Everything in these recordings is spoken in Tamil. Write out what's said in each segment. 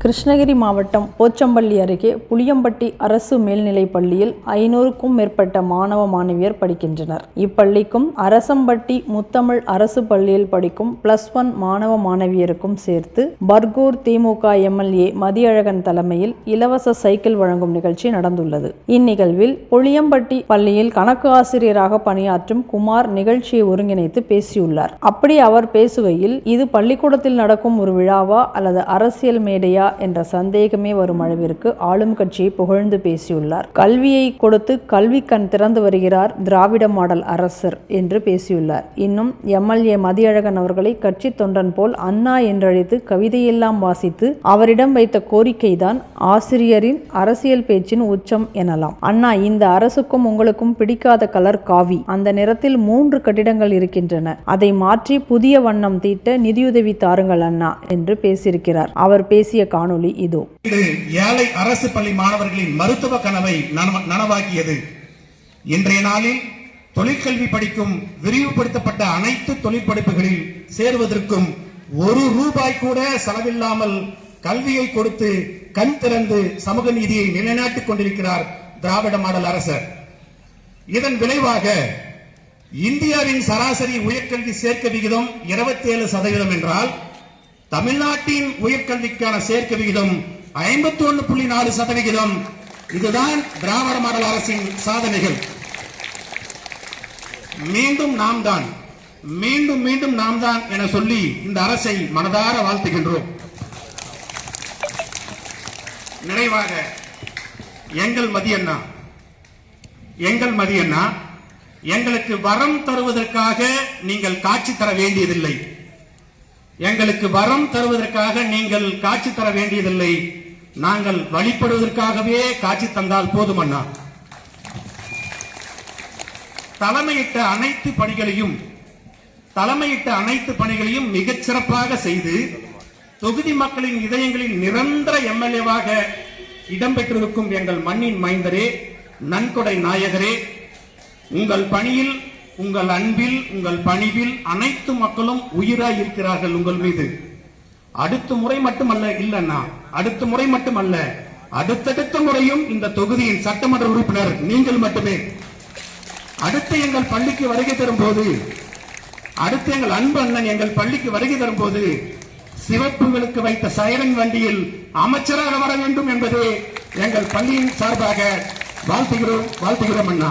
கிருஷ்ணகிரி மாவட்டம் போச்சம்பள்ளி அருகே புளியம்பட்டி அரசு மேல்நிலைப் பள்ளியில் 500க்கும் மேற்பட்ட மாணவ மாணவியர் படிக்கின்றனர். இப்பள்ளிக்கும் அரசம்பட்டி முத்தமிழ் அரசு பள்ளியில் படிக்கும் +1 மாணவ மாணவியருக்கும் சேர்த்து பர்கூர் திமுக எம்எல்ஏ மதியழகன் தலைமையில் இலவச சைக்கிள் வழங்கும் நிகழ்ச்சி நடந்துள்ளது. இந்நிகழ்வில் புளியம்பட்டி பள்ளியில் கணக்கு ஆசிரியராக பணியாற்றும் குமார் நிகழ்ச்சியை ஒருங்கிணைத்து பேசியுள்ளார். அப்படி அவர் பேசுகையில், இது பள்ளிக்கூடத்தில் நடக்கும் ஒரு விழாவா அல்லது அரசியல் மேடையா என்ற சந்தேகமே வரும் அளவிற்கு ஆளும் கட்சியை புகழ்ந்து பேசியுள்ளார். கல்வியை கொடுத்து கல்வி கண் திறந்து வருகிறார் திராவிட மாடல் அரசர் என்று பேசியுள்ளார். இன்னும் எம்எல்ஏ மதியழகன் அவர்களை கட்சி தொண்டன் போல் அண்ணா என்றழைத்து கவிதையெல்லாம் வாசித்து அவரிடம் வைத்த கோரிக்கைதான் ஆசிரியரின் அரசியல் பேச்சின் உச்சம் எனலாம். அண்ணா, இந்த அரசுக்கும் உங்களுக்கும் பிடிக்காத கலர் காவி. அந்த நிறத்தில் 3 கட்டிடங்கள் இருக்கின்றன. அதை மாற்றி புதிய வண்ணம் தீட்ட நிதியுதவி தாருங்கள் அண்ணா என்று பேசியிருக்கிறார். அவர் பேசிய காணொளி இதோ. ஏழை அரசு பள்ளி மாணவர்களின் மருத்துவ கனவை நனவாக்கியது. இன்றைய நாளில் தொழிற்கல்வி படிக்கும் விரிவுபடுத்தப்பட்ட அனைத்து தொழில் படிப்புகளில் சேருவதற்கும் ₹1 கூட செலவில்லாமல் கல்வியை கொடுத்து கண் திறந்து சமூக நீதியை நிலைநாட்டிக் கொண்டிருக்கிறார் திராவிட மாடல் அரசர். இதன் விளைவாக இந்தியாவின் சராசரி உயர்கல்வி சேர்க்கை விகிதம் 27% என்றால் தமிழ்நாட்டின் உயர்கல்விக்கான சேர்க்கை விகிதம் 51.4%. இதுதான் திராவிட மாடல் அரசின் சாதனைகள். மீண்டும் நாம் தான் மீண்டும் நாம் தான் என சொல்லி இந்த அரசை மனதார வாழ்த்துகின்றோம். நிறைவாக எங்கள் மதியண்ணா எங்களுக்கு வரம் தருவதற்காக நீங்கள் காட்சி தர வேண்டியதில்லை. நாங்கள் வழிபடுவதற்காகவே காட்சி தந்தால் போதும் அண்ணா. தலைமையிட்ட அனைத்து பணிகளையும் மிகச் சிறப்பாக செய்து தொகுதி மக்களின் இதயங்களில் நிரந்தர எம்எல்ஏவாக இடம்பெற்றிருக்கும் எங்கள் மண்ணின் மைந்தரே, நன்கொடை நாயகரே, உங்கள் பணியில், உங்கள் அன்பில், உங்கள் பணிவில் அனைத்து மக்களும் உயிராய் இருக்கிறார்கள் உங்கள் மீது. அடுத்த முறை மட்டுமல்ல அடுத்தடுத்த முறையும் இந்த தொகுதியின் சட்டமன்ற உறுப்பினர் நீங்கள் மட்டுமே. அடுத்து எங்கள் பள்ளிக்கு வருகை தரும்போது, அடுத்து எங்கள் அன்பு அண்ணன் எங்கள் பள்ளிக்கு வருகை தரும்போது சிவப்புகளுக்கு வைத்த சைரன் வண்டியில் அமைச்சராக வர வேண்டும் என்பதே எங்கள் பள்ளியின் சார்பாக வாழ்த்துகிறோம் அண்ணா.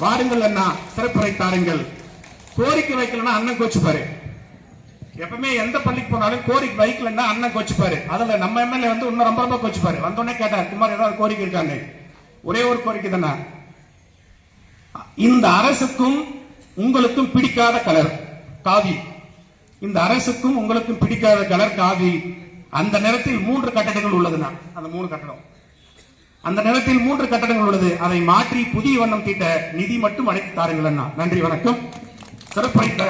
வாருங்கள் அண்ணா, சிறப்புரை தாருங்கள். கோரிக்கை வைக்கலன்னா அண்ணன் கோச்சுப்பாரு. எப்பவுமே எந்த பள்ளிக்கு போனாலும் கோரிக்கை வைக்கலன்னா அண்ணன் கோச்சுப்பாரு. அதுல நம்ம எம்எல்ஏ வந்து இன்னும் ரொம்ப கோச்சுப்பாரு. வந்தோடனே கேட்டார், குமார் ஏதாவது கோரிக்கை இருக்காங்க? ஒரே ஒரு கோரிக்கை தானே. இந்த அரசுக்கும் உங்களுக்கும் பிடிக்காத கலர் காவி. இந்த அரசுக்கும் உங்களுக்கும் பிடிக்காத கலர் காவி. அந்த நேரத்தில் 3 கட்டடங்கள் உள்ளதுன்னா அந்த நேரத்தில் 3 கட்டடங்கள் உள்ளது. அதை மாற்றி புதிய வண்ணம் தீட்ட நிதி மட்டும் அழைத்து தாருங்கள் அண்ணா. நன்றி, வணக்கம். சிறப்பளித்த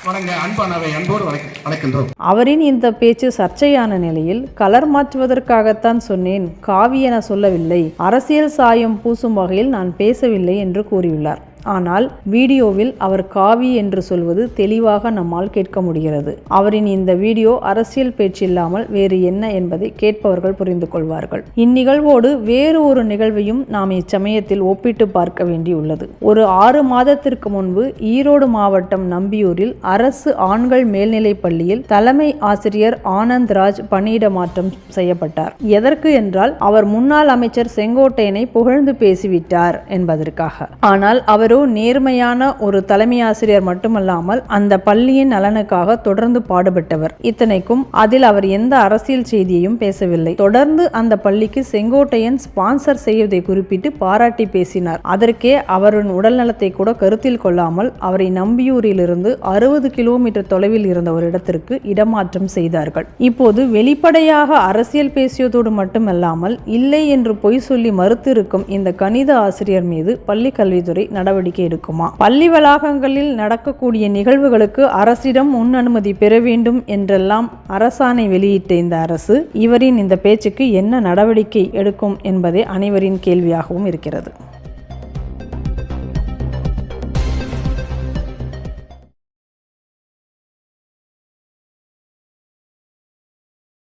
வணங்க அன்பானவை அன்போடு அழைக்கின்றோம். அவரின் இந்த பேச்சு சர்ச்சையான நிலையில், கலர் மாற்றுவதற்காகத்தான் சொன்னேன், காவி என சொல்லவில்லை, அரசியல் சாயம் பூசும் வகையில் நான் பேசவில்லை என்று கூறியுள்ளார். ஆனால் வீடியோவில் அவர் காவி என்று சொல்வது தெளிவாக நம்மால் கேட்க முடிகிறது. அவரின் இந்த வீடியோ அரசியல் பேச்சில்லாமல் வேறு என்ன என்பதை கேட்பவர்கள் புரிந்து கொள்வார்கள். இந்நிகழ்வோடு வேறு ஒரு நிகழ்வையும் நாம் இச்சமயத்தில் ஒப்பிட்டு பார்க்க வேண்டியுள்ளது. ஒரு 6 மாதத்திற்கு முன்பு ஈரோடு மாவட்டம் நம்பியூரில் அரசு ஆண்கள் மேல்நிலைப் பள்ளியில் தலைமை ஆசிரியர் ஆனந்த்ராஜ் பணியிட மாற்றம் செய்யப்பட்டார். எதற்கு என்றால், அவர் முன்னாள் அமைச்சர் செங்கோட்டையனை புகழ்ந்து பேசிவிட்டார் என்பதற்காக. ஆனால் அவர் நேர்மையான ஒரு தலைமை ஆசிரியர் மட்டுமல்லாமல் அந்த பள்ளியின் நலனுக்காக தொடர்ந்து பாடுபட்டவர். இத்தனைக்கும் அதில் அவர் எந்த அரசியல் செய்தியையும் பேசவில்லை. தொடர்ந்து அந்த பள்ளிக்கு செங்கோட்டையன் ஸ்பான்சர் செய்வதை குறிப்பிட்டு பாராட்டி பேசினார். அதற்கே அவரின் உடல்நலத்தை கூட கருத்தில் கொள்ளாமல் அவரை நம்பியூரிலிருந்து 60 கிலோமீட்டர் தொலைவில் இருந்த ஒரு இடத்திற்கு இடமாற்றம் செய்தார்கள். இப்போது வெளிப்படையாக அரசியல் பேசியதோடு மட்டுமல்லாமல் இல்லை என்று பொய் சொல்லி மறுத்திருக்கும் இந்த கணித ஆசிரியர் மீது பள்ளி கல்வித்துறை நடவடிக்கை எடுக்குமா? பள்ளி வளாகங்களில் நடக்கக்கூடிய நிகழ்வுகளுக்கு அரசிடம் முன் அனுமதி பெற வேண்டும் என்றெல்லாம் அரசாணை வெளியிட்ட இந்த அரசு இவரின் இந்த பேச்சுக்கு என்ன நடவடிக்கை எடுக்கும் என்பதே அனைவரின் கேள்வியாகவும் இருக்கிறது.